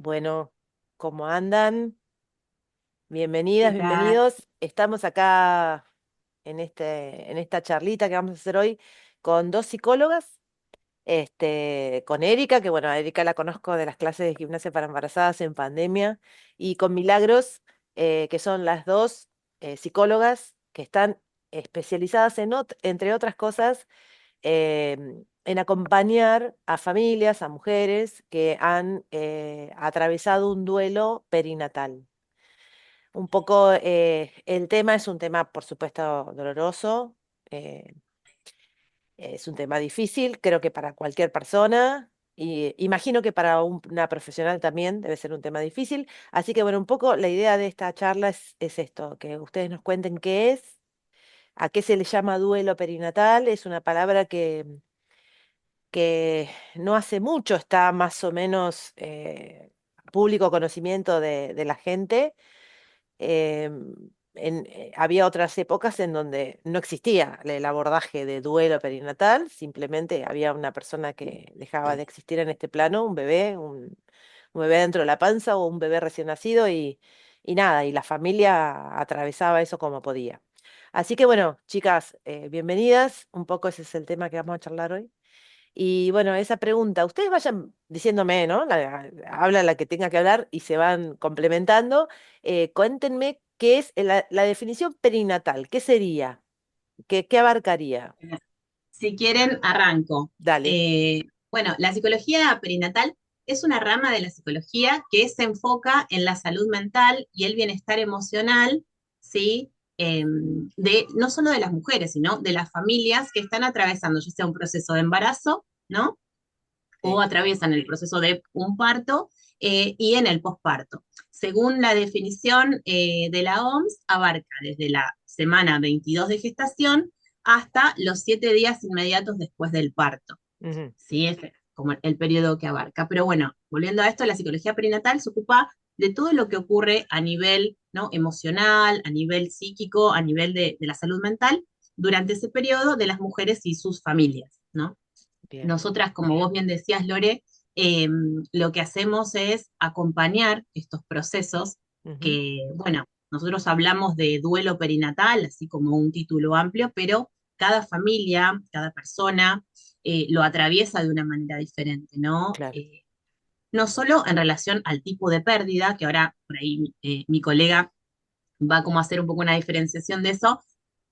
Bueno, ¿cómo andan? ¿Qué Bienvenidas, tal? bienvenidos. Estamos acá en esta charlita que vamos a hacer hoy con dos psicólogas, con Erika, que bueno, a Erika la conozco de las clases de gimnasia para embarazadas en pandemia, y con Milagros, que son las dos psicólogas que están especializadas entre otras cosas, en acompañar a familias, a mujeres que han atravesado un duelo perinatal. Un poco el tema es un tema, por supuesto, doloroso, eh, es un tema difícil, creo que para cualquier persona, y imagino que para una profesional también debe ser un tema difícil. Así que bueno, un poco la idea de esta charla es esto, que ustedes nos cuenten qué es, a qué se le llama duelo perinatal. Es una palabra que no hace mucho está más o menos público conocimiento de la gente. Había otras épocas en donde no existía el abordaje de duelo perinatal, simplemente había una persona que dejaba de existir en este plano, un bebé dentro de la panza o un bebé recién nacido y nada, y la familia atravesaba eso como podía. Así que bueno, chicas, bienvenidas, un poco ese es el tema que vamos a charlar hoy. Y bueno, esa pregunta, ustedes vayan diciéndome, ¿no? Habla la que tenga que hablar y se van complementando. Cuéntenme qué es la definición perinatal, ¿qué sería? ¿Qué abarcaría? Si quieren, arranco. Dale. Bueno, la psicología perinatal es una rama de la psicología que se enfoca en la salud mental y el bienestar emocional, ¿sí? No solo de las mujeres, sino de las familias que están atravesando ya sea un proceso de embarazo, ¿no? O Sí. atraviesan el proceso de un parto y en el posparto. Según la definición de la OMS, abarca desde la semana 22 de gestación hasta los 7 días inmediatos después del parto. Ujú. ¿Sí? Es como el periodo que abarca. Pero bueno, volviendo a esto, la psicología perinatal se ocupa de todo lo que ocurre a nivel, ¿no?, emocional, a nivel psíquico, a nivel de la salud mental durante ese periodo de las mujeres y sus familias, ¿no? Bien. Nosotras, como vos bien decías, Lore, eh, lo que hacemos es acompañar estos procesos Ujú. que, bueno, nosotros hablamos de duelo perinatal, así como un título amplio, pero cada familia, cada persona lo atraviesa de una manera diferente, ¿no? Claro. No solo en relación al tipo de pérdida, que ahora por ahí mi colega va como a hacer un poco una diferenciación de eso,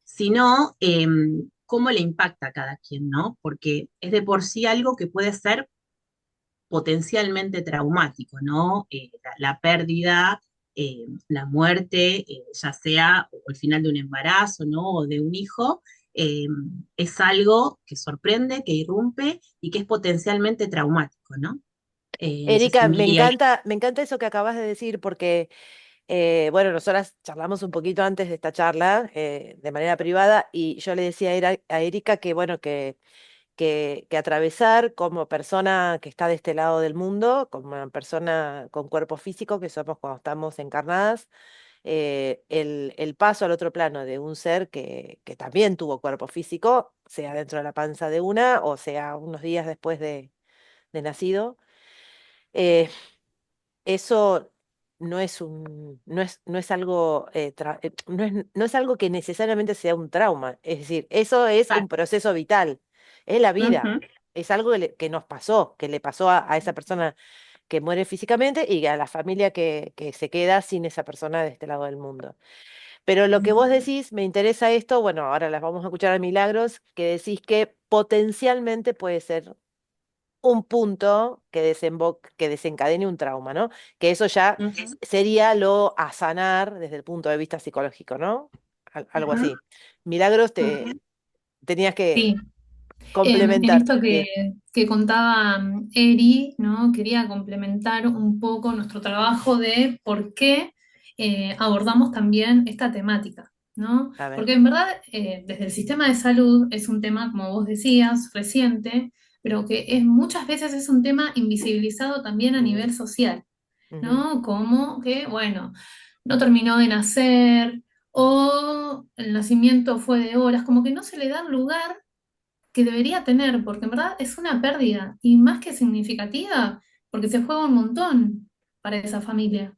sino cómo le impacta a cada quien, ¿no? Porque es de por sí algo que puede ser potencialmente traumático, ¿no? La pérdida, la muerte, ya sea o el final de un embarazo, ¿no? O de un hijo, eh, es algo que sorprende, que irrumpe y que es potencialmente traumático, ¿no? No sé si Erika, Mili hay... me encanta eso que acabas de decir porque, bueno, nosotras charlamos un poquito antes de esta charla de manera privada y yo le decía a Erika que, bueno, que atravesar como persona que está de este lado del mundo, como una persona con cuerpo físico que somos cuando estamos encarnadas, el paso al otro plano de un ser que también tuvo cuerpo físico, sea dentro de la panza de una o sea unos días después de nacido, eh, eso no es algo, no es algo que necesariamente sea un trauma. Es decir, eso es un proceso vital, es la vida, Ujú, es algo que nos pasó, que le pasó a esa persona que muere físicamente y a la familia que se queda sin esa persona de este lado del mundo. Pero lo que vos decís, me interesa esto, bueno, ahora las vamos a escuchar a Milagros, que decís que potencialmente puede ser un punto que desencadene un trauma, ¿no? Que eso ya ujú, sería lo a sanar desde el punto de vista psicológico, ¿no? Algo ujú, así. Milagros, ujú. tenías que Sí, en complementar. esto Bien. que contaba Eri, ¿no? Quería complementar un poco nuestro trabajo de por qué abordamos también esta temática, ¿no? A ver. Porque en verdad, desde el sistema de salud es un tema, como vos decías, reciente, pero que muchas veces es un tema invisibilizado también a Mm, nivel social, ujú. ¿no? Como que, bueno, no terminó de nacer o el nacimiento fue de horas, como que no se le da lugar que debería tener, porque en verdad es una pérdida y más que significativa, porque se juega un montón. para esa familia.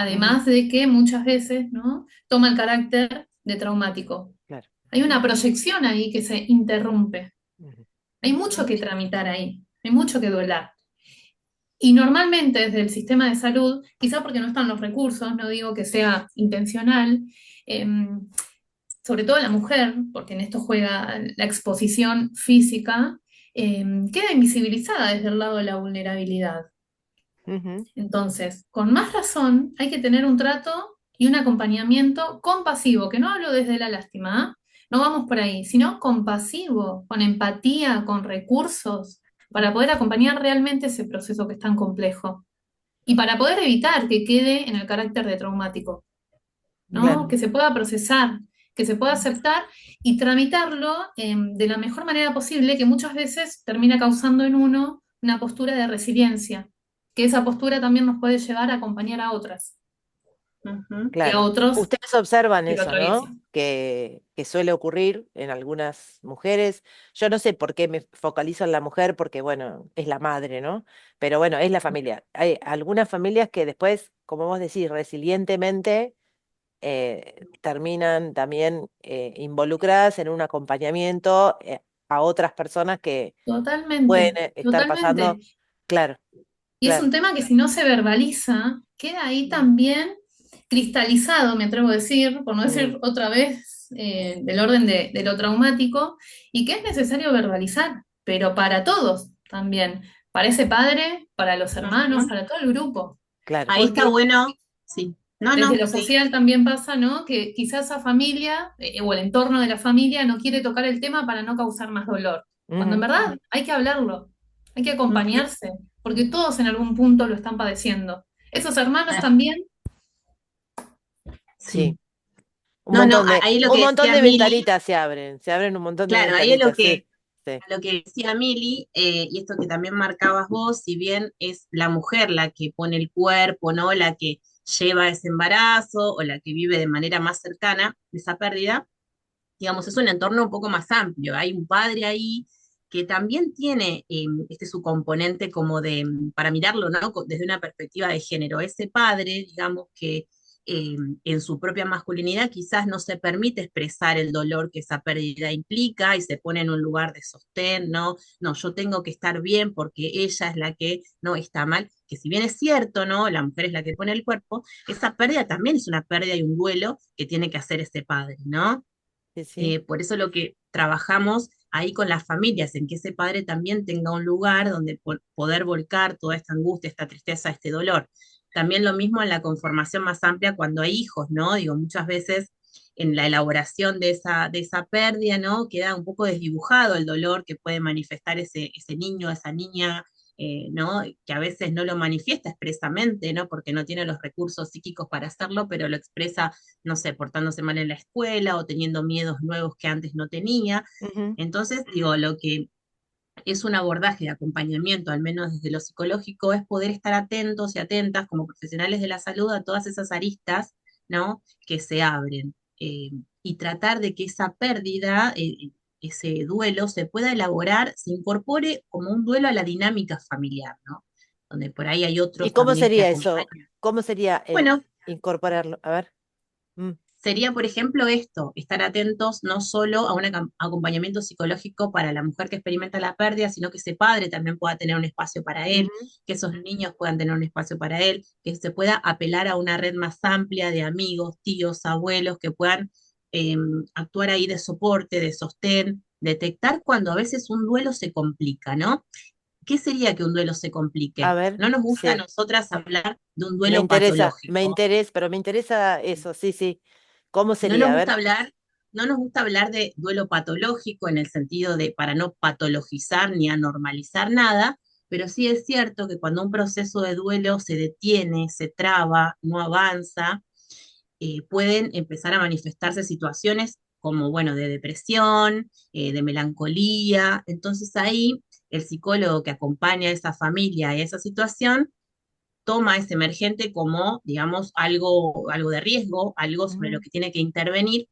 Ujú, Además de que muchas veces, ¿no? Toma el carácter de traumático. claro. Hay una proyección ahí que se interrumpe. Ujú, Hay mucho que tramitar ahí, hay mucho que duelar. Y normalmente desde el sistema de salud, quizá porque no están los recursos, no digo que sea intencional, eh, sobre todo la mujer, porque en esto juega la exposición física, queda invisibilizada desde el lado de la vulnerabilidad. ujú, Entonces, con más razón, hay que tener un trato y un acompañamiento compasivo, que no hablo desde la lástima, ¿ah? No vamos por ahí, sino compasivo, con empatía, con recursos, para poder acompañar realmente ese proceso que es tan complejo y para poder evitar que quede en el carácter de traumático, ¿no? claro. Que se pueda procesar, que se pueda aceptar y tramitarlo de la mejor manera posible, que muchas veces termina causando en uno una postura de resiliencia, que esa postura también nos puede llevar a acompañar a otras, ujú, y a Claro. otros Ustedes observan que lo eso, ¿no? atraviesan. Que suele ocurrir en algunas mujeres. Yo no sé por qué me focalizo en la mujer, porque bueno, es la madre, ¿no? Pero bueno, es la familia. Hay algunas familias que después, como vos decís, resilientemente terminan también involucradas en un acompañamiento a otras personas que pueden Totalmente, estar totalmente. pasando. Claro, Y es claro. un tema que si no se verbaliza, queda ahí también cristalizado, me atrevo a decir, por no Mm, decir otra vez, del orden de lo traumático, y que es necesario verbalizar, pero para todos también, para ese padre, para los hermanos, Ujú. para todo el grupo, claro. Ahí está porque bueno, sí. No, desde no, lo sí. social también pasa, ¿no? Que quizás esa familia o el entorno de la familia no quiere tocar el tema para no causar más dolor, cuando en Ujú, verdad hay que hablarlo, hay que Ujú. acompañarse, porque todos en algún punto lo están padeciendo. Esos hermanos Ah, también, sí. sí. No, no, ahí lo Un que montón decía de Mili, ventanitas se abren un montón de claro, ahí es lo ventanitas, que sí, sí. a lo que decía Mili, y esto que también marcabas vos, si bien es la mujer la que pone el cuerpo, ¿no? La que lleva ese embarazo o la que vive de manera más cercana esa pérdida, digamos, es un entorno un poco más amplio. Hay un padre ahí que también tiene este su componente como de, para mirarlo, ¿no? Desde una perspectiva de género. Ese padre, digamos, que en su propia masculinidad quizás no se permite expresar el dolor que esa pérdida implica y se pone en un lugar de sostén, ¿no? No, yo tengo que estar bien porque ella es la que no está mal, que si bien es cierto, ¿no? La mujer es la que pone el cuerpo, esa pérdida también es una pérdida y un duelo que tiene que hacer ese padre, ¿no? Sí, sí. Por eso lo que trabajamos ahí con las familias, en que ese padre también tenga un lugar donde poder volcar toda esta angustia, esta tristeza, este dolor. También lo mismo en la conformación más amplia cuando hay hijos, ¿no? Digo, muchas veces en la elaboración de esa pérdida, ¿no? Queda un poco desdibujado el dolor que puede manifestar ese niño, esa niña, ¿no? Que a veces no lo manifiesta expresamente, ¿no? Porque no tiene los recursos psíquicos para hacerlo, pero lo expresa, no sé, portándose mal en la escuela o teniendo miedos nuevos que antes no tenía. Ujú, Entonces, digo, lo que es un abordaje de acompañamiento, al menos desde lo psicológico, es poder estar atentos y atentas como profesionales de la salud a todas esas aristas, ¿no? Que se abren y tratar de que esa pérdida, ese duelo, se pueda elaborar, se incorpore como un duelo a la dinámica familiar, ¿no? Donde por ahí hay ¿y otros cómo también que sería eso? acompañan. ¿Cómo sería el Bueno, incorporarlo? A ver. Mm, sería, por ejemplo, esto, estar atentos no solo a un acompañamiento psicológico para la mujer que experimenta la pérdida, sino que ese padre también pueda tener un espacio para él, ujú, que esos niños puedan tener un espacio para él, que se pueda apelar a una red más amplia de amigos, tíos, abuelos, que puedan eh, actuar ahí de soporte, de sostén, detectar cuando a veces un duelo se complica, ¿no? ¿Qué sería que un duelo se a complique? ver, No nos gusta a sí. nosotras hablar de un duelo patológico. Pero me interesa eso, sí, sí. ¿Cómo No nos sería? A gusta ver. hablar, no nos gusta hablar de duelo patológico en el sentido de para no patologizar ni anormalizar nada, pero sí es cierto que cuando un proceso de duelo se detiene, se traba, no avanza, pueden empezar a manifestarse situaciones como, bueno, de depresión, de melancolía. Entonces ahí el psicólogo que acompaña a esa familia y a esa situación toma ese emergente como, digamos, algo de riesgo, algo sobre lo Ujú, que tiene que intervenir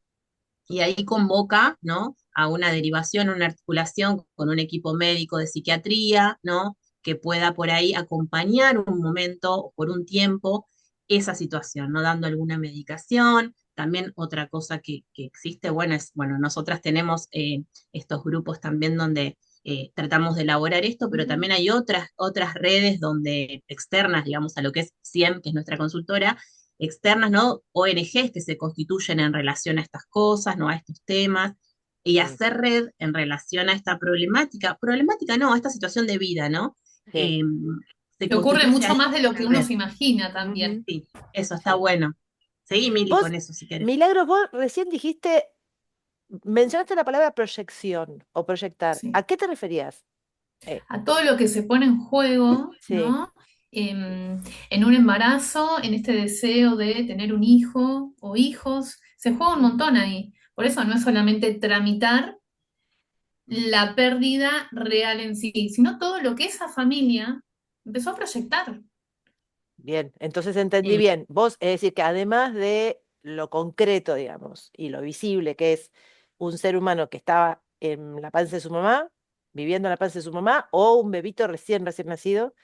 y ahí convoca, ¿no? A una derivación, una articulación con un equipo médico de psiquiatría, ¿no? que pueda por ahí acompañar un momento o por un tiempo esa situación, ¿no? Dando alguna medicación. También otra cosa que existe, bueno, es, bueno, nosotras tenemos estos grupos también donde tratamos de elaborar esto, pero Ujú. también hay otras redes donde externas, digamos, a lo que es CIEM, que es nuestra consultora, externas, ¿no? ONGs que se constituyen en relación a estas cosas, ¿no? A estos temas, y Sí, hacer red en relación a esta problemática no, a esta situación de vida, ¿no? sí. Eh, Se Que ocurre constituye mucho ahí más de lo una que uno red. se imagina también. Ujú, Sí, eso está sí. bueno. Seguí, Mili, Vos, con eso, si querés. Milagros, vos recién dijiste, mencionaste la palabra proyección o proyectar. ¿A Sí. qué te referías? A todo lo que se pone en juego, Sí, ¿no? En un embarazo, en este deseo de tener un hijo o hijos, se juega un montón ahí. Por eso no es solamente tramitar la pérdida real en sí, sino todo lo que esa familia empezó a proyectar. bien. Entonces entendí Sí, bien. Vos, es decir, que además de lo concreto, digamos, y lo visible, que es un ser humano que estaba en la panza de su mamá, viviendo en la panza de su mamá, o un bebito recién nacido,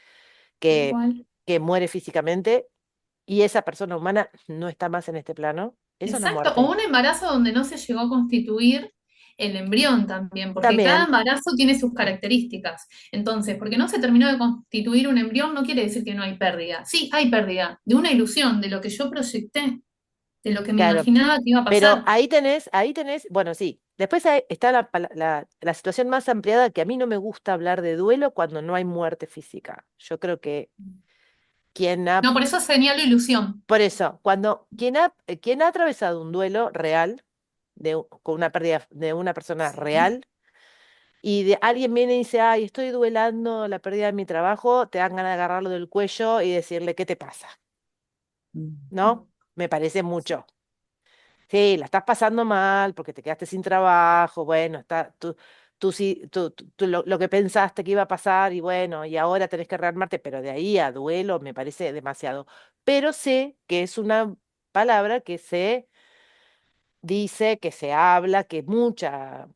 Tal que, cual. que muere físicamente, y esa persona humana no está más en este plano, eso es la Exacto, o muerte. un embarazo donde no se llegó a constituir el embrión también, porque cada También, embarazo tiene sus características. Entonces, porque no se terminó de constituir un embrión no quiere decir que no hay pérdida. Sí, hay pérdida de una ilusión, de lo que yo proyecté, de lo que me claro. imaginaba que iba a Pero pasar. ahí tenés, bueno, sí. Después está la situación más ampliada que a mí no me gusta hablar de duelo cuando no hay muerte física. Yo creo que quien ha, No, por eso señalo ilusión. por eso, quien ha atravesado un duelo real, con una pérdida de una persona Sí, real, y alguien viene y dice, ay, estoy duelando la pérdida de mi trabajo, te dan ganas de agarrarlo del cuello y decirle, ¿qué te pasa? ¿No? Me parece mucho. Sí, la estás pasando mal porque te quedaste sin trabajo, bueno, tú sí, lo que pensaste que iba a pasar y bueno, y ahora tenés que rearmarte, pero de ahí a duelo me parece demasiado. Pero sé que es una palabra que se dice, que se habla, que mucha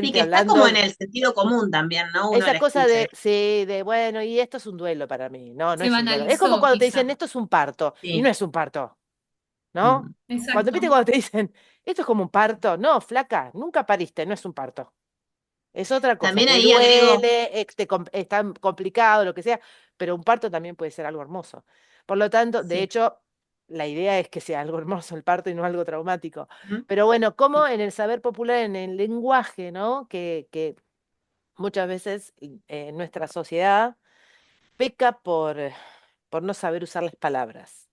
sí, gente que está como hablando, en el sentido común también, ¿no? Uno esa la cosa escucha. de, sí, de bueno, y esto es un duelo para mí. No, no se es un duelo. Es como banalizó cuando te quizá. dicen, esto es un parto, y no Sí. es un parto. ¿No? Mm. Cuando, Exacto, ¿viste cuando te dicen, esto es como un parto? No, flaca, nunca pariste, no es un parto. Es otra cosa, También te ahí agrego, duele, es tan complicado, lo que sea, pero un parto también puede ser algo hermoso. Por lo tanto, de sí. hecho, la idea es que sea algo hermoso el parto y no algo traumático. Ujú. Pero bueno, como Sí. en el saber popular, en el lenguaje, ¿no? Que muchas veces nuestra sociedad peca por no saber usar las palabras.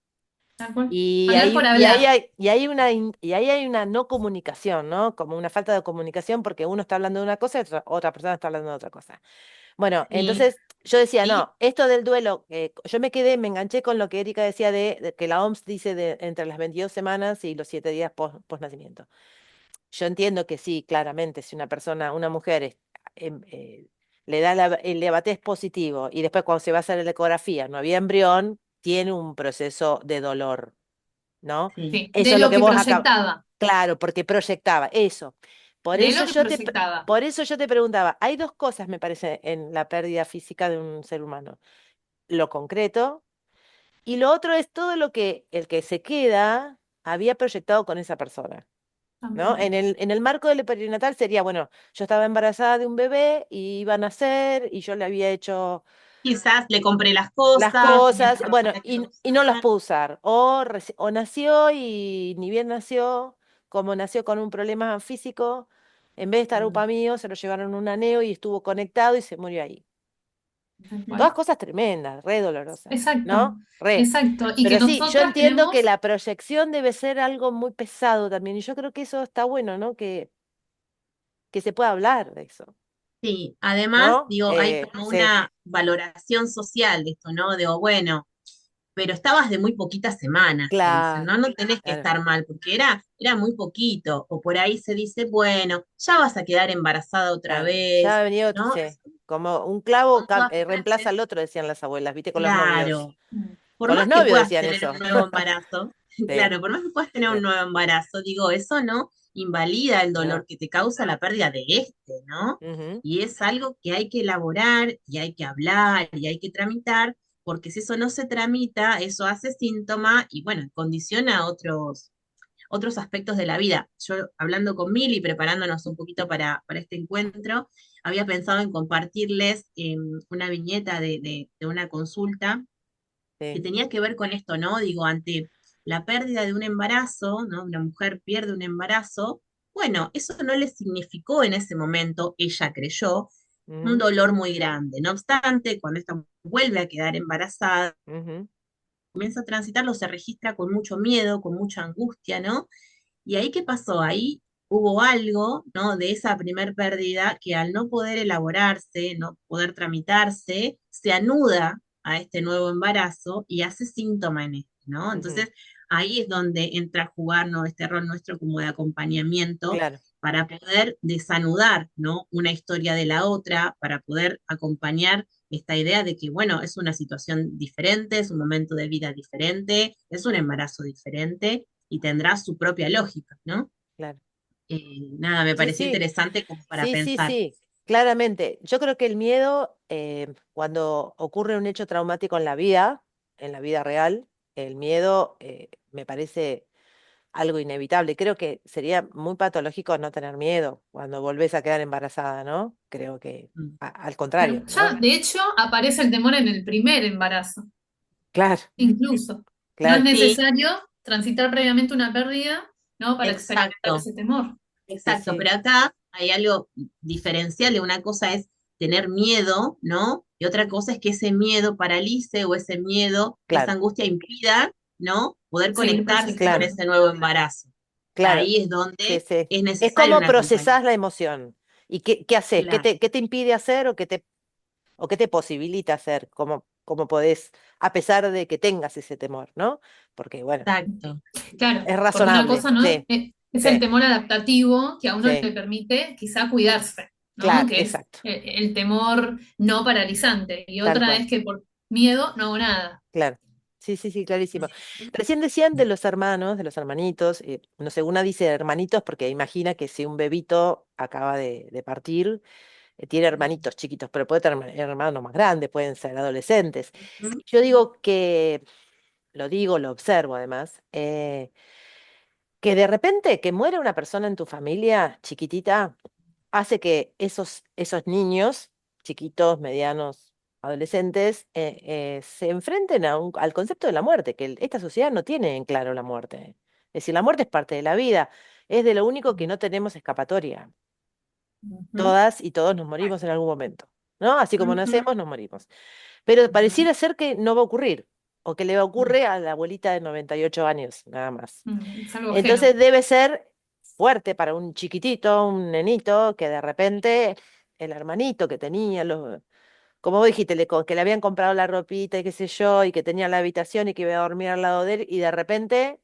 tal cual. Y Hablar por ahí, y ahí hablar. hay, y ahí hay una no comunicación, ¿no? Como una falta de comunicación porque uno está hablando de una cosa y otra persona está hablando de otra cosa. Bueno, Sí. entonces yo decía, Ahí, no, esto del duelo, yo me enganché con lo que Erika decía de que la OMS dice de entre las 22 semanas y los 7 días post nacimiento. Yo entiendo que sí, claramente, si una persona, una mujer, em, le da el Levatés positivo y después cuando se va a hacer la ecografía no había embrión, tiene un proceso de dolor, ¿no? sí. Sí, Eso de es lo lo que que vos acá, proyectaba, claro, porque proyectaba eso. Por de eso lo que proyectaba. por eso yo te preguntaba, hay dos cosas, me parece, en la pérdida física de un ser humano. Lo concreto y lo otro es todo lo que el que se queda había proyectado con esa persona. ¿No? También. En el marco del perinatal sería, bueno, yo estaba embarazada de un bebé y iba a nacer y yo le había hecho Quizás le compré las las cosas, tenía cosas, esta ropa bueno, que iba a y no las usar. puedo usar. O nació y ni bien nació, como nació con un problema físico, en vez de estar Mm. upa mío, se lo llevaron a un aneo y estuvo conectado y se murió ahí. Tal Todas cual. cosas tremendas, re dolorosas, Exacto, ¿no? Re. exacto. Y que Pero sí, yo nosotras entiendo que tenemos, la proyección debe ser algo muy pesado también, y yo creo que eso está bueno, ¿no? Que se pueda hablar de eso, Sí, además, ¿no? digo, hay como Sí, una valoración social de esto, ¿no? Digo, bueno, pero estabas de muy poquitas semanas, te dicen, claro, ¿no? No tenés que claro. estar mal, porque era muy poquito. O por ahí se dice, bueno, ya vas a quedar embarazada otra Claro, ya vez, ha venido, ¿no? sí, como un clavo Son todas reemplaza frases, al otro, decían las abuelas, ¿viste? Con los novios. claro. Por Con los más que novios puedas decían tener eso. un nuevo embarazo, Sí, claro, por más que puedas tener un sí, nuevo embarazo, digo, eso no, invalida el dolor No. que te causa la pérdida de ¿no? Ujú, Y es algo que hay que elaborar y hay que hablar y hay que tramitar, porque si eso no se tramita, eso hace síntoma y bueno, condiciona otros aspectos de la vida. Yo hablando con Mili, preparándonos un poquito para este encuentro, había pensado en compartirles una viñeta de una consulta que sí. tenía que ver con esto, ¿no? Digo, ante la pérdida de un embarazo, ¿no? Una mujer pierde un embarazo, bueno, eso no le significó en ese momento, ella creyó, un Ujú, dolor muy grande. No obstante, cuando esta vuelve a quedar embarazada, ujú, comienza a transitarlo, se registra con mucho miedo, con mucha angustia, ¿no? Y ahí, ¿qué pasó? Ahí hubo algo, ¿no? De esa primer pérdida que al no poder elaborarse, no poder tramitarse, se anuda a este nuevo embarazo y hace síntoma en esto, ¿no? ujú. Entonces, ahí es donde entra a jugar, ¿no? Este rol nuestro como de acompañamiento Claro. para poder desanudar, ¿no? Una historia de la otra, para poder acompañar esta idea de que, bueno, es una situación diferente, es un momento de vida diferente, es un embarazo diferente y tendrá su propia lógica, ¿no? Claro. Nada, me Sí, pareció sí, interesante como para sí, sí, pensar. sí, claramente. Yo creo que el miedo, cuando ocurre un hecho traumático en la vida real, el miedo me parece algo inevitable. Creo que sería muy patológico no tener miedo cuando volvés a quedar embarazada, ¿no? Creo que Mm. al contrario, Ya, ¿no? de hecho, aparece el temor en el primer embarazo, Claro, incluso. No es claro, Sí, necesario transitar previamente una pérdida, ¿no? Para experimentar exacto, ese temor. sí, exacto, sí, pero acá hay algo diferencial, de una cosa es tener miedo, ¿no? Y otra cosa es que ese miedo paralice o ese miedo, esa claro, angustia impida, ¿no? Poder Seguir conectarse con claro, proyectando. ese nuevo embarazo. claro, Ahí es sí, donde sí. es Es necesario como un procesás acompañamiento. la emoción. ¿Y qué haces? Claro, Qué te impide hacer o qué te posibilita hacer? ¿Cómo podés, a pesar de que tengas ese temor, ¿no? Porque, bueno, exacto. Claro, es porque una razonable. cosa no Sí, es el sí, temor adaptativo que a uno sí, le permite quizá cuidarse, ¿no? claro, Que es exacto, el temor no paralizante. Y tal otra cual. es que por miedo no hago nada. Claro. Sí, sí, sí, clarísimo. Recién decían de los hermanos, de los hermanitos, no sé, una dice hermanitos porque imagina que si un bebito acaba de partir, tiene hermanitos chiquitos, pero puede tener hermanos más grandes, pueden ser adolescentes. Ujú. Yo digo que, lo observo además, que de repente que muere una persona en tu familia chiquitita hace que esos niños, chiquitos, medianos, adolescentes, se enfrenten al concepto de la muerte, que esta sociedad no tiene en claro la muerte. Es decir, la muerte es parte de la vida, es de lo único que no tenemos escapatoria. Ujú. Todas y todos nos morimos en algún momento, ¿no? Así como Ujú. nacemos, nos morimos. Pero Ujú. pareciera ser que no va a ocurrir, o que le ocurre a la abuelita de 98 años, nada más. Es algo ajeno. Entonces debe ser fuerte para un chiquitito, un nenito, que de repente el hermanito que tenía, como vos dijiste, que le habían comprado la ropita y qué sé yo, y que tenía la habitación y que iba a dormir al lado de él, y de repente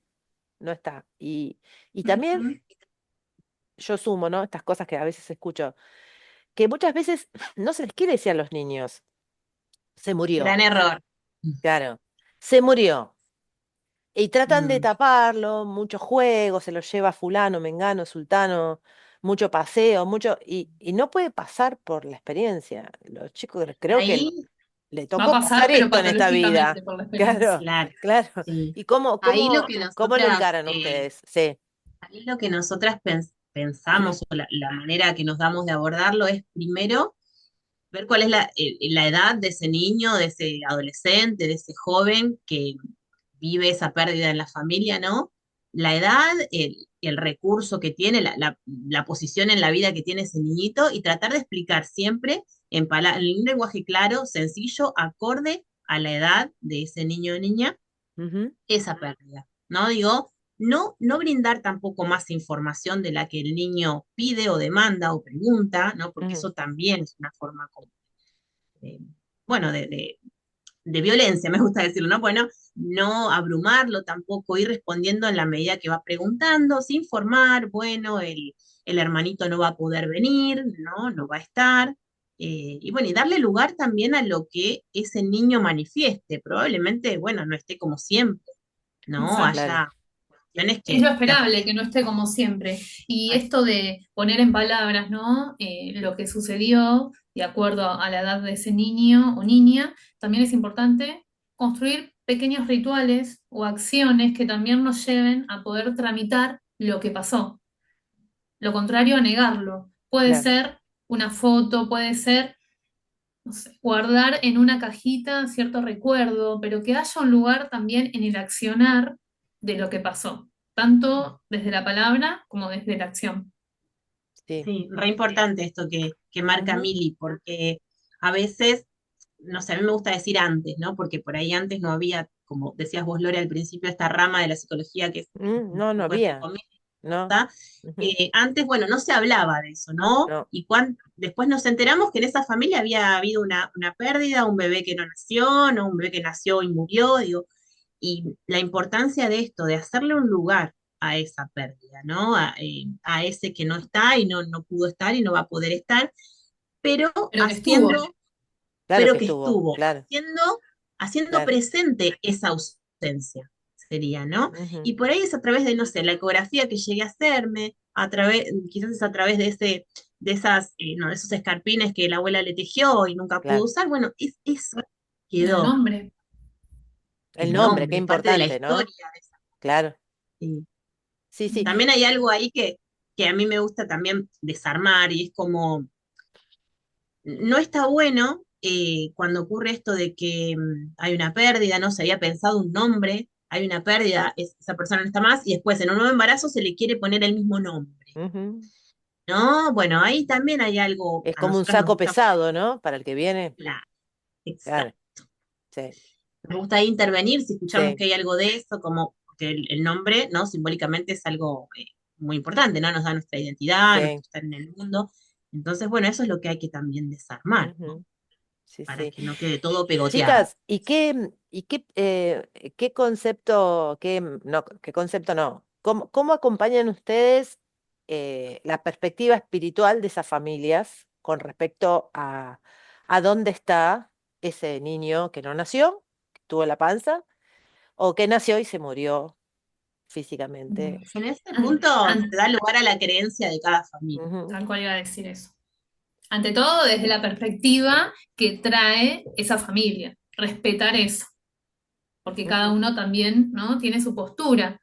no está. Y también Ujú. yo sumo, ¿no? Estas cosas que a veces escucho, que muchas veces no se les quiere decir a los niños, se Gran murió, error. claro, se murió. Y tratan de Mm. taparlo, muchos juegos, se los lleva fulano, mengano, sultano, mucho paseo, y no puede pasar por la experiencia. Los chicos creo que Ahí, le Va a tocó pasar, pasar pero esto en esta patológicamente vida. por la experiencia. Claro, claro, claro. sí. ¿Y cómo, Ahí lo cómo, que cómo lo nosotras, encaran ustedes? Sí. ahí lo que nosotras pensamos, o la manera que nos damos de abordarlo es primero ver cuál es la edad de ese niño, de ese adolescente, de ese joven que vive esa pérdida en la familia, ¿no? La edad, el recurso que tiene, la posición en la vida que tiene ese niñito y tratar de explicar siempre en un lenguaje claro, sencillo, acorde a la edad de ese niño o niña, Ujú, esa pérdida, ¿no? Digo, no brindar tampoco más información de la que el niño pide o demanda o pregunta, ¿no? Porque ujú, eso también es una forma como de, bueno, de violencia, me gusta decirlo, ¿no? Bueno, no abrumarlo tampoco, ir respondiendo en la medida que va preguntando, sin formar, bueno, el hermanito no va a poder venir, ¿no? No va a estar. Y bueno, y darle lugar también a lo que ese niño manifieste. Probablemente, bueno, no esté como siempre, ¿no? Exacto. claro. Haya cuestiones Es lo que esperable, que no esté como siempre. Y esto de poner en palabras, ¿no? Lo que sucedió de acuerdo a la edad de ese niño o niña, también es importante construir pequeños rituales o acciones que también nos lleven a poder tramitar lo que pasó. Lo contrario a negarlo. Puede Claro, ser una foto, puede ser, no sé, guardar en una cajita cierto recuerdo, pero que haya un lugar también en el accionar de lo que pasó, tanto desde la palabra como desde la acción. sí. sí, re importante esto que marca Ujú. Mili, porque a veces, no sé, a mí me gusta decir antes, ¿no? Porque por ahí antes no había, como decías vos, Lore, al principio, esta rama de la psicología que es un No, no poco entre había. comillas. No. Ujú. Antes, bueno, no se hablaba de eso, ¿no? No. Y después nos enteramos que en esa familia había habido una pérdida, un bebé que no nació, no un bebé que nació y murió, digo, y la importancia de esto, de hacerle un lugar a esa pérdida, ¿no? A ese que no está y no pudo estar y no va a poder estar, pero Pero que estuvo. haciendo, Claro pero que que estuvo. estuvo, Claro, haciendo claro. presente esa ausencia, sería, ¿no? Ujú. Y por ahí es a través de, no sé, la ecografía que llegué a hacerme, quizás es a través de esos escarpines que la abuela le tejió y nunca pudo Claro. usar, bueno, eso El quedó, nombre. El el nombre, qué nombre, parte de la importante, historia ¿no? de esa. Claro. Sí. Sí, sí. También hay algo ahí que a mí me gusta también desarmar y es como, no está bueno cuando ocurre esto de que hay una pérdida, no se había pensado un nombre, hay una pérdida, esa persona no está más y después en un nuevo embarazo se le quiere poner el mismo nombre, Ujú. ¿no? Bueno, ahí también hay algo, Es a como un nosotras nos saco gusta, pesado, ¿no? Para el que viene. claro, Claro. exacto, Sí, nos gusta ahí intervenir si escuchamos sí. que hay algo de eso, como que el nombre, ¿no? Simbólicamente es algo muy importante, ¿no? Nos da nuestra identidad, nuestro Sí. estar en el mundo. Entonces, bueno, eso es lo que hay que también desarmar, ¿no? Ujú. Sí, Para sí. que no quede todo pegoteado. Chicas, ¿qué concepto, no, qué concepto no? ¿Cómo acompañan ustedes la perspectiva espiritual de esas familias con respecto a dónde está ese niño que no nació, que tuvo la panza, o que nació y se murió físicamente? En ese An- punto se an- da lugar a la creencia de cada familia. Ujú, Tal cual iba a decir eso. Ante todo, desde la perspectiva que trae esa familia, respetar eso, porque cada ujú, uno también, ¿no? Tiene su postura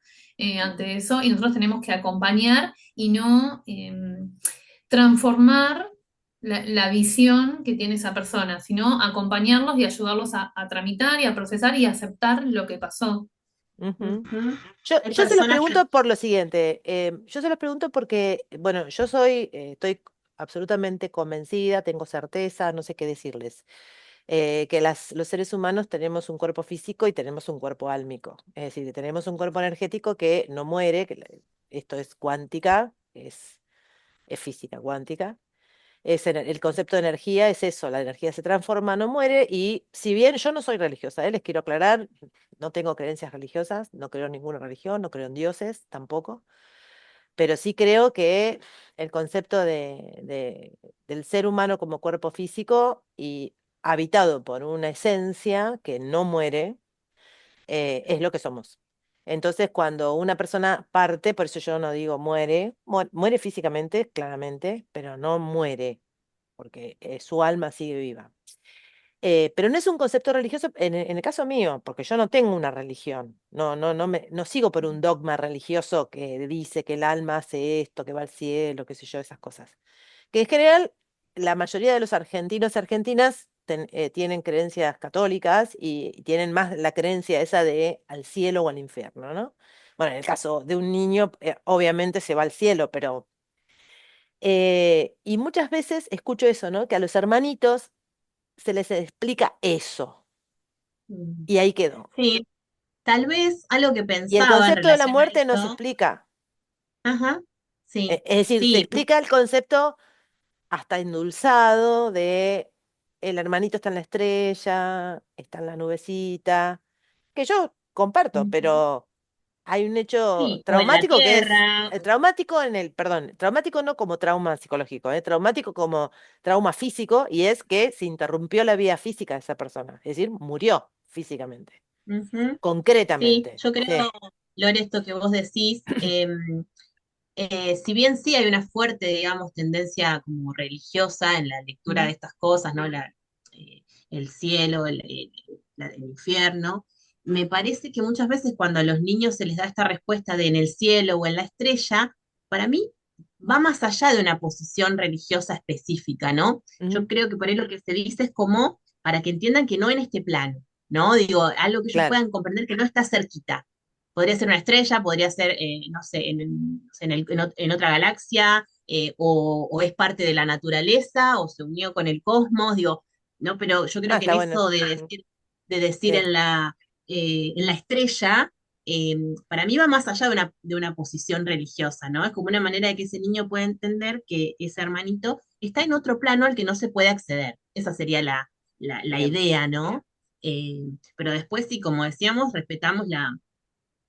ante eso y nosotros tenemos que acompañar y no transformar la visión que tiene esa persona, sino acompañarlos y ayudarlos a tramitar y a procesar y a aceptar lo que pasó. ujú. Ujú. Hay Yo se los personas que... pregunto por lo siguiente, yo se los pregunto porque, bueno, estoy absolutamente convencida, tengo certeza, no sé qué decirles, que los seres humanos tenemos un cuerpo físico y tenemos un cuerpo álmico, es decir, tenemos un cuerpo energético que no muere, esto es cuántica, es física cuántica. El concepto de energía es eso, la energía se transforma, no muere, y si bien yo no soy religiosa, les quiero aclarar, no tengo creencias religiosas, no creo en ninguna religión, no creo en dioses tampoco, pero sí creo que el concepto del ser humano como cuerpo físico y habitado por una esencia que no muere, es lo que somos. Entonces, cuando una persona parte, por eso yo no digo muere, muere físicamente, claramente, pero no muere porque su alma sigue viva. Pero no es un concepto religioso en el caso mío, porque yo no tengo una religión, no sigo por un dogma religioso que dice que el alma hace esto, que va al cielo, qué sé yo, esas cosas. Que en general la mayoría de los argentinos y argentinas tienen creencias católicas y tienen más la creencia esa de al cielo o al infierno, ¿no? Bueno, en el caso de un niño, obviamente se va al cielo, pero y muchas veces escucho eso, ¿no? Que a los hermanitos se les explica eso Mm. y ahí quedó. Sí, tal vez algo que Y el pensaba en concepto de la relación a muerte no se esto. explica. Ajá, sí, Es decir, se sí, explica el concepto hasta endulzado de el hermanito está en la estrella, está en la nubecita, que yo comparto, ujú, pero hay un hecho sí, o en la traumático que es tierra. traumático perdón, traumático no como trauma psicológico, traumático como trauma físico y es que se interrumpió la vida física de esa persona, es decir, murió físicamente, Ujú. Sí, concretamente. yo creo, Sí. Lore, esto que vos decís, si bien sí hay una fuerte, digamos, tendencia como religiosa en la lectura de estas cosas, ¿no? Eh, el cielo, el infierno, me parece que muchas veces cuando a los niños se les da esta respuesta de en el cielo o en la estrella, para mí va más allá de una posición religiosa específica, ¿no? Yo Ujú, creo que por ahí lo que se dice es como para que entiendan que no en este plano, ¿no? Digo, algo que ellos claro, puedan comprender que no está cerquita. Podría ser una estrella, podría ser, no sé, en otra galaxia, o es parte de la naturaleza, o se unió con el cosmos, digo, ¿no? Pero yo creo ah, que en está bueno, eso mm, de decir sí, en la estrella, para mí va más allá de una posición religiosa, ¿no? Es como una manera de que ese niño pueda entender que ese hermanito está en otro plano al que no se puede acceder. Esa sería la bien, idea, ¿no? Eh, pero después sí, como decíamos, respetamos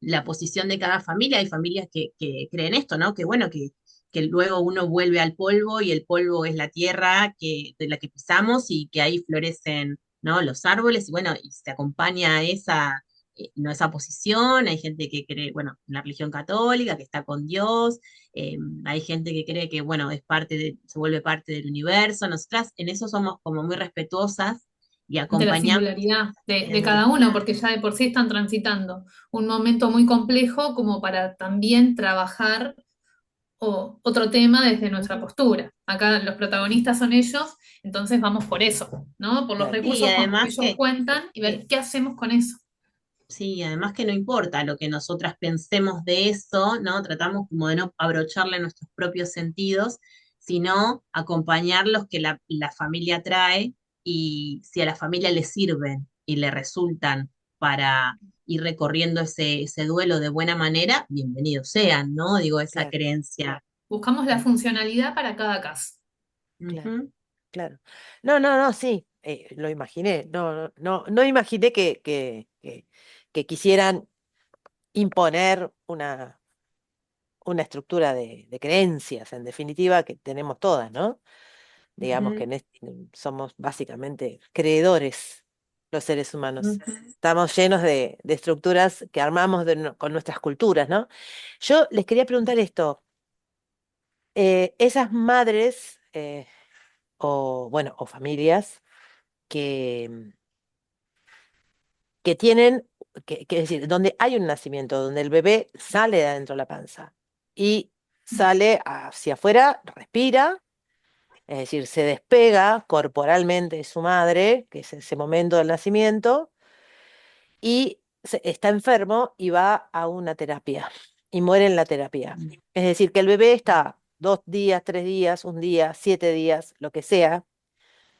la posición de cada familia. Hay familias que creen esto, ¿no? Que bueno, que luego uno vuelve al polvo y el polvo es la tierra de la que pisamos y que ahí florecen, ¿no? Los árboles y bueno, y se acompaña a esa, no, esa posición. Hay gente que cree, bueno, en la religión católica, que está con Dios. Hay gente que cree que, bueno, se vuelve parte del universo. Nosotras en eso somos como muy respetuosas y de la acompañamos singularidad de en, cada uno, porque ya de por sí están transitando un momento muy complejo como para también trabajar otro tema desde nuestra postura. Acá los protagonistas son ellos, entonces vamos por eso, ¿no? Por los claro, y recursos con los que además ellos cuentan y que ver qué hacemos con eso. sí, además que no importa lo que nosotras pensemos de eso, ¿no? Tratamos como de no abrocharle nuestros propios sentidos, sino acompañar los que la familia trae y si a la familia le sirven y le resultan para ir recorriendo ese duelo de buena manera, bienvenidos sean, ¿no? Digo, esa claro, creencia. Buscamos la funcionalidad para cada caso. claro, Ujú, claro. No, no, no, sí, lo imaginé, no, no, no, no imaginé que quisieran imponer una estructura de creencias, en definitiva, que tenemos todas, ¿no? Digamos que ujú, somos básicamente creedores los seres humanos. ujú. Estamos llenos de estructuras que armamos con nuestras culturas, ¿no? Yo les quería preguntar esto, esas madres, o bueno, o familias que, que tienen, es decir, donde hay un nacimiento, donde el bebé sale de adentro de la panza y sale hacia afuera, respira. Es decir, se despega corporalmente de su madre, que es ese momento del nacimiento, y está enfermo y va a una terapia y muere en la terapia. Es decir, que el bebé está 2 días, 3 días, un día, 7 días, lo que sea,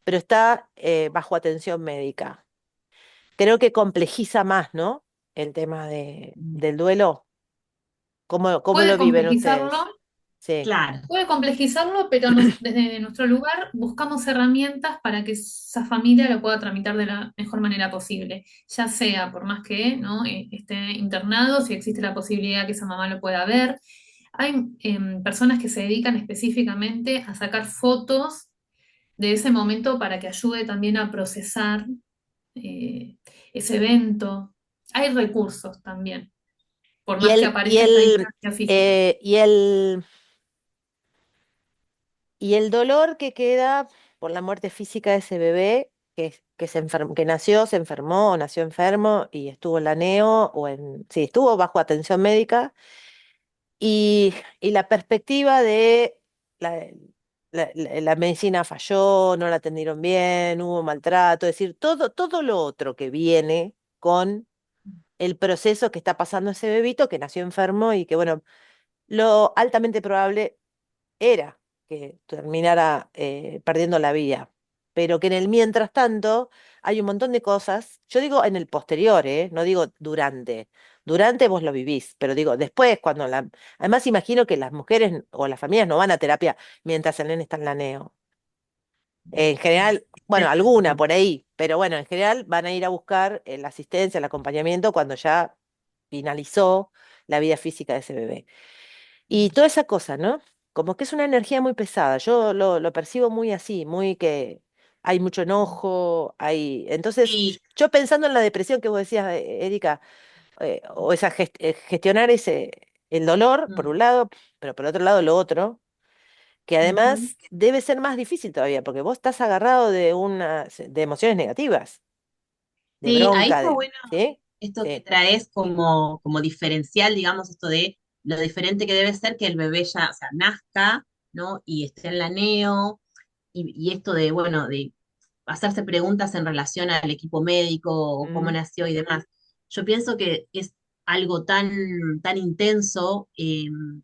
pero está bajo atención médica. Creo que complejiza más, ¿no? El tema del duelo. ¿Cómo Puede lo viven complejizarlo, ustedes? Sí, Claro. puede complejizarlo, pero desde nuestro lugar buscamos herramientas para que esa familia lo pueda tramitar de la mejor manera posible, ya sea por más que ¿no? Esté internado, si existe la posibilidad que esa mamá lo pueda ver. Hay personas que se dedican específicamente a sacar fotos de ese momento para que ayude también a procesar eh, ese evento. Hay recursos también, por Y más que el, y aparezca esta el, distancia física. eh, y el, y el dolor que queda por la muerte física de ese bebé que nació, se enfermó o nació enfermo y estuvo en la neo sí, estuvo bajo atención médica y la perspectiva de la, la medicina falló, no la atendieron bien, hubo maltrato, es decir, todo lo otro que viene con el proceso que está pasando ese bebito que nació enfermo y que, bueno, lo altamente probable era que terminara perdiendo la vida, pero que en el mientras tanto hay un montón de cosas, yo digo en el posterior, no digo durante. Durante vos lo vivís, pero digo después, Además imagino que las mujeres o las familias no van a terapia mientras el nene está en la neo. En general, bueno, alguna por ahí, pero bueno, en general van a ir a buscar la asistencia, el acompañamiento cuando ya finalizó la vida física de ese bebé. Y toda esa cosa, ¿no? Como que es una energía muy pesada. Yo lo percibo muy así, muy que hay mucho enojo, hay. Entonces, Sí, yo pensando en la depresión que vos decías, Erika, o gestionar el dolor, por Mm, un lado, pero por otro lado lo otro, que ujú. además debe ser más difícil todavía, porque vos estás agarrado de emociones negativas, de Sí, ahí bronca, está bueno ¿sí? esto que Sí. traes como diferencial, digamos, esto de lo diferente que debe ser que el bebé ya, o sea, nazca, ¿no? Y esté en la neo, y esto de, bueno, de hacerse preguntas en relación al equipo médico o cómo Mm, nació y demás. Yo pienso que es algo tan intenso,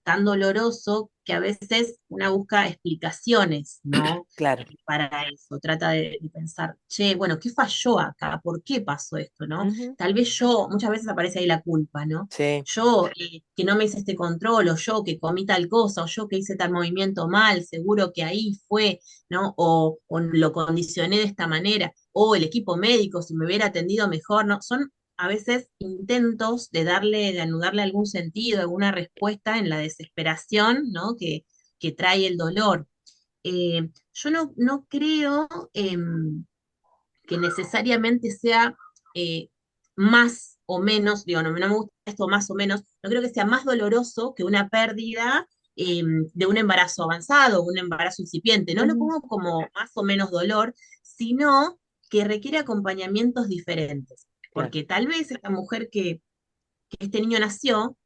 tan doloroso, que a veces una busca explicaciones, ¿no? claro. Para eso, trata de pensar, che, bueno, ¿qué falló acá? ¿Por qué pasó esto, no? Ujú, Tal vez yo, muchas veces aparece ahí la culpa, ¿no? sí. Yo que no me hice este control, o yo que comí tal cosa, o yo que hice tal movimiento mal, seguro que ahí fue, ¿no? O lo condicioné de esta manera, o el equipo médico, si me hubiera atendido mejor, ¿no? Son a veces intentos de anudarle algún sentido, alguna respuesta en la desesperación, ¿no? Que trae el dolor. Yo no creo que necesariamente sea eh, más o menos, digo, no me gusta esto más o menos, no creo que sea más doloroso que una pérdida de un embarazo avanzado, un embarazo incipiente. No lo Ujú, pongo como más o menos dolor, sino que requiere acompañamientos diferentes. claro. Porque tal vez esta mujer que este niño nació,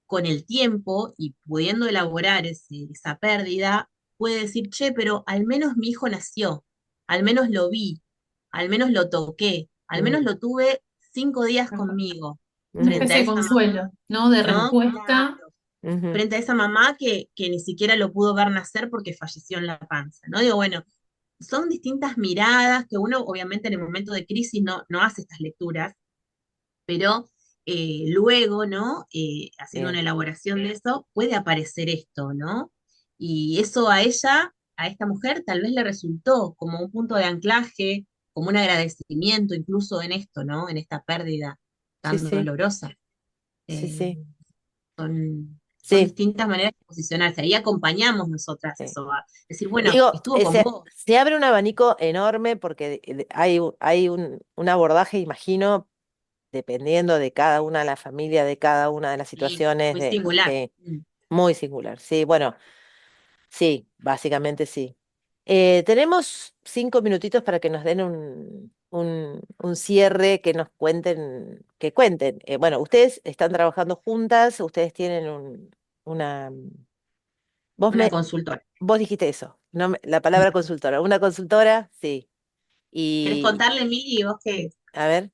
con el tiempo y pudiendo elaborar esa pérdida, puede decir, che, pero al menos mi hijo nació, al menos lo vi, al menos lo toqué, al menos Mm, lo tuve 5 días conmigo, Una ujú, frente a especie de esa mamá, consuelo, ¿no? De ¿no? respuesta. Claro, ujú, frente a esa mamá que ni siquiera lo pudo ver nacer porque falleció en la panza, ¿no? Digo, bueno, son distintas miradas que uno obviamente en el momento de crisis no hace estas lecturas, pero luego, ¿no? Haciendo una bien. elaboración de eso, puede aparecer esto, ¿no? Y eso a ella, a esta mujer, tal vez le resultó como un punto de anclaje, como un agradecimiento incluso en esto, ¿no? En esta pérdida Sí, tan sí, dolorosa. sí, Eh, sí. son Sí, distintas maneras de posicionarse. Ahí acompañamos nosotras sí. eso, a decir, bueno, Digo, estuvo con vos. se abre un abanico enorme porque hay un abordaje, imagino, dependiendo de cada una de las familias, de cada una de las Sí, situaciones, muy singular. sí, muy singular. Sí, bueno, sí, básicamente sí. Tenemos 5 minutitos para que nos den un cierre, que nos cuenten, que cuenten. Bueno, ustedes están trabajando juntas, ustedes tienen una... Vos Una me, consultora. vos dijiste eso, no la palabra consultora. Una consultora, sí. ¿Querés Y, contarle, Mili, vos qué? a ver,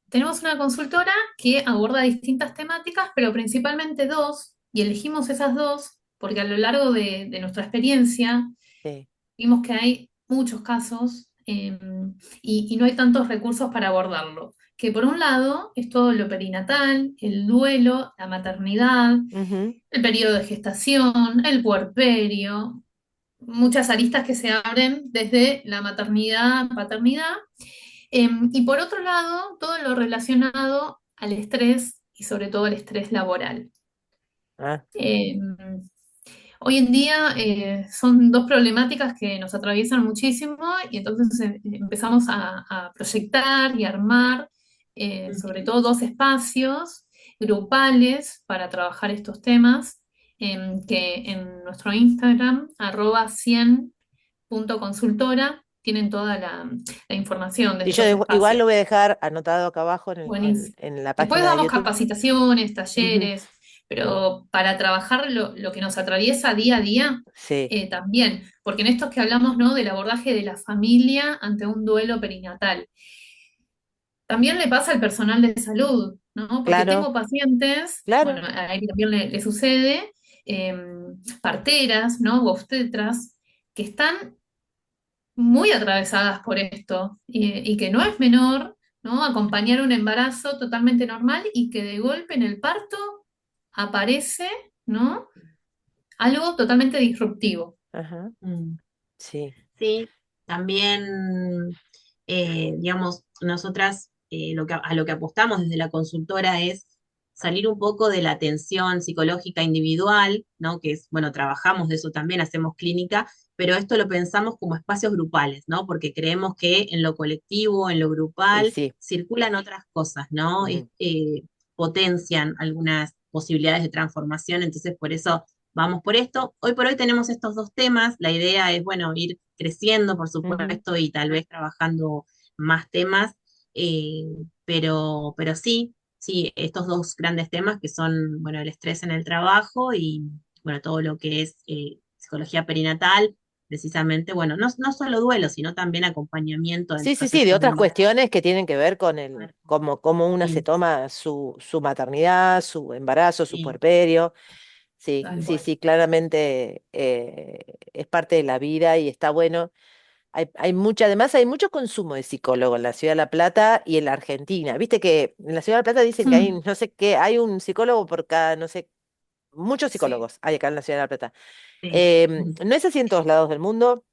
Tenemos una consultora que aborda distintas temáticas, pero principalmente dos, y elegimos esas dos porque a lo largo de nuestra experiencia sí. vimos que hay muchos casos y no hay tantos recursos para abordarlo. Que por un lado es todo lo perinatal, el duelo, la maternidad, Ujú, el periodo de gestación, el puerperio, muchas aristas que se abren desde la maternidad, paternidad. Y por otro lado, todo lo relacionado al estrés y sobre todo al estrés laboral. ah, Em, Hoy en día son dos problemáticas que nos atraviesan muchísimo y entonces empezamos a proyectar y armar sobre todo dos espacios grupales para trabajar estos temas, que en nuestro Instagram, @100.consultora, tienen toda la información de y yo estos igual espacios. lo voy a dejar anotado acá abajo Buenísimo. en la Después página de damos YouTube. capacitaciones, Ujú, talleres, pero para trabajar lo que nos atraviesa día a día sí, también, porque en estos que hablamos, ¿no? Del abordaje de la familia ante un duelo perinatal. También le pasa al personal de salud, ¿no? Porque claro, tengo pacientes, bueno, claro. a él también le sucede, eh, parteras, ¿no? Obstetras, que están muy atravesadas por esto y que no es menor, ¿no? Acompañar un embarazo totalmente normal y que de golpe en el parto aparece, ¿no? Algo totalmente disruptivo. Ajá, Mm. sí. Sí, también, digamos, nosotras a lo que apostamos desde la consultora es salir un poco de la atención psicológica individual, ¿no? Que es, bueno, trabajamos de eso también, hacemos clínica, pero esto lo pensamos como espacios grupales, ¿no? Porque creemos que en lo colectivo, en lo Y grupal, sí. circulan otras cosas, ¿no? Mm, potencian algunas posibilidades de transformación, entonces por eso vamos por esto. Hoy por hoy tenemos estos dos temas, la idea es, bueno, ir creciendo, por Ujú. supuesto, y tal vez trabajando más temas, eh, pero sí, sí, estos dos grandes temas que son, bueno, el estrés en el trabajo y, bueno, todo lo que es psicología perinatal, precisamente, bueno, no solo duelo, sino también acompañamiento en Sí, sí, sí, de procesos de otras embarazo. cuestiones que tienen que ver con cómo una se Sí, toma su maternidad, su embarazo, su sí, puerperio. Sí, Tal sí, cual. sí, claramente es parte de la vida y está bueno. Además hay mucho consumo de psicólogo en la Ciudad de La Plata y en la Argentina. Viste que en la Ciudad de La Plata dicen que hay Mm, no sé qué, hay un psicólogo por cada, no sé, muchos sí, psicólogos hay acá en la Ciudad de La Plata. sí. No es así en todos lados del mundo.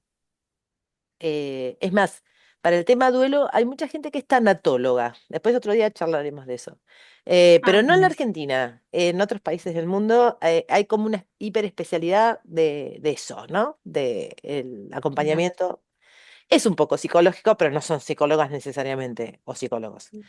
Es más, para el tema duelo hay mucha gente que es tanatóloga. Después otro día charlaremos de eso. Pero Ah, no en la mira. Argentina, en otros países del mundo hay como una hiperespecialidad de eso, ¿no? De el Mira. acompañamiento. Es un poco psicológico, pero no son psicólogas necesariamente o psicólogos. Sí.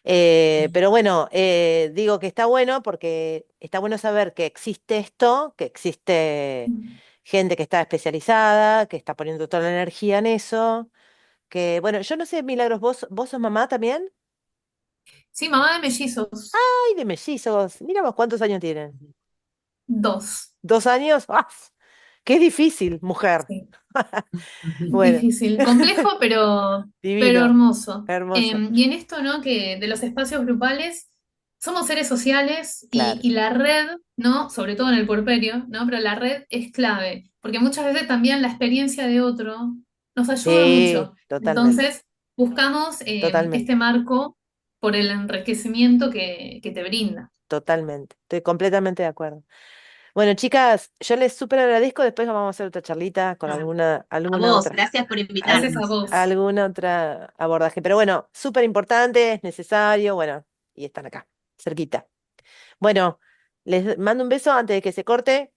Pero bueno, digo que está bueno porque está bueno saber que existe esto, que existe Mm. gente que está especializada, que está poniendo toda la energía en eso, que bueno, yo no sé, Milagros, ¿vos sos mamá también? Sí, mamá de mellizos, Ay, de mellizos, mira vos cuántos años tienen. 2. ¿2 años? ¡Ah! ¡Qué difícil, mujer! Sí. Bueno, Difícil, complejo, pero divino, hermoso. hermoso, Y en esto, ¿no? Que de los espacios grupales somos seres sociales claro. y la red, ¿no? Sobre todo en el puerperio, ¿no? Pero la red es clave, porque muchas veces también la experiencia de otro nos ayuda Sí, mucho. totalmente, Entonces, buscamos este totalmente. marco por el enriquecimiento que te brinda. Totalmente, estoy completamente de acuerdo. Bueno, chicas, yo les súper agradezco. Después vamos a hacer otra charlita con Ah, a alguna vos, otra, gracias por Gracias a invitarnos. vos. alguna otra abordaje. Pero bueno, súper importante, es necesario, bueno, y están acá, cerquita. Bueno, les mando un beso antes de que se corte.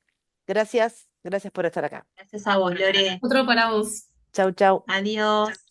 Gracias, gracias por estar acá. Gracias a vos, Lore. Otro para vos. Chau, chau. Adiós.